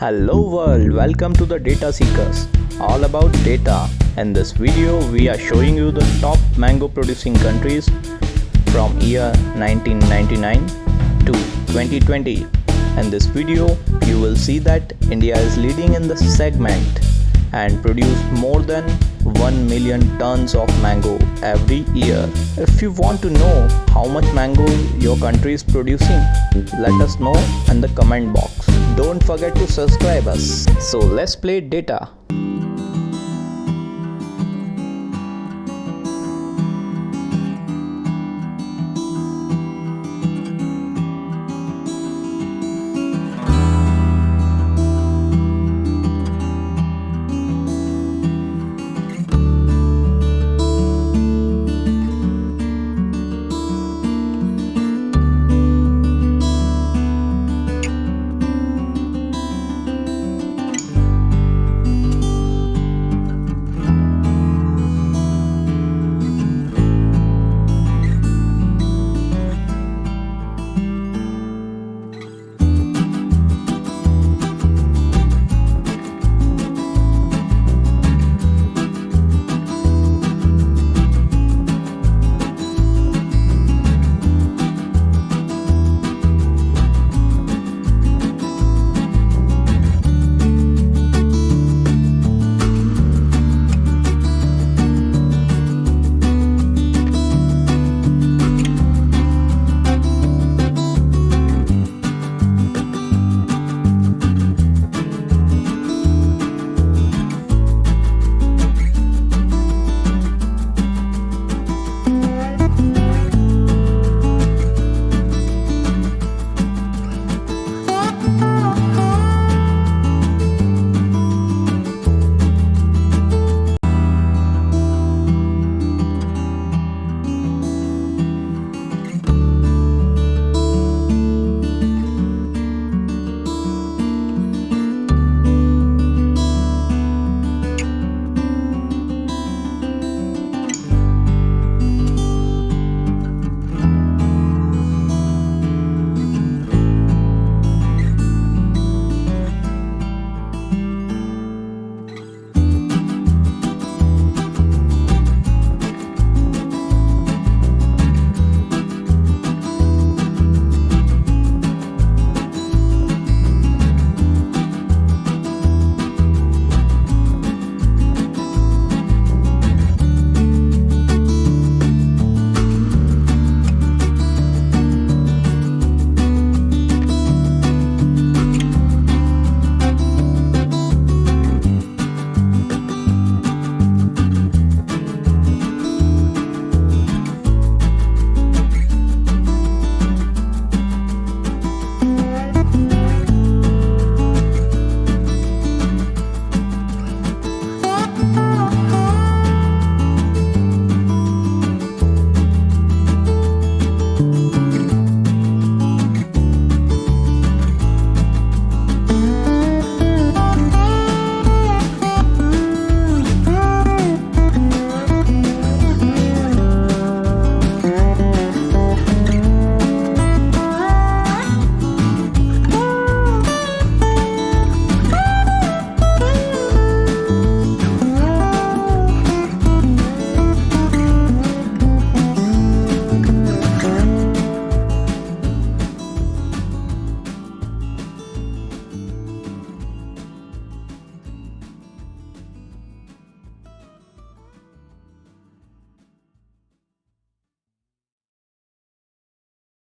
Hello world, welcome to the Data Seekers, all about data. In this video, we are showing you the top mango producing countries from year 1999 to 2020. In this video, you will see that India is leading in the segment and produce more than 1 million tons of mango every year. If you want to know how much mango your country is producing, let us know in the comment box. Don't forget to subscribe us. So let's play data.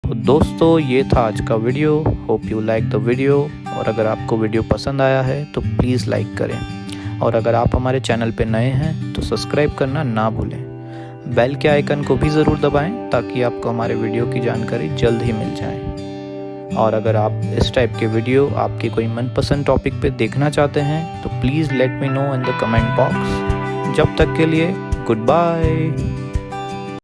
तो दोस्तों ये था आज का video. Hope you like the video, और अगर आपको video पसंद आया है तो प्लीज़ लाइक करें, और अगर आप हमारे चैनल पे नए हैं तो सब्सक्राइब करना ना भूलें। बेल के आइकन को भी ज़रूर दबाएं ताकि आपको हमारे वीडियो की जानकारी जल्द ही मिल जाए। और अगर आप इस टाइप के वीडियो आपके कोई मनपसंद टॉपिक पे देखना चाहते हैं तो please let me know in the comment box. जब तक के लिए गुड बाय।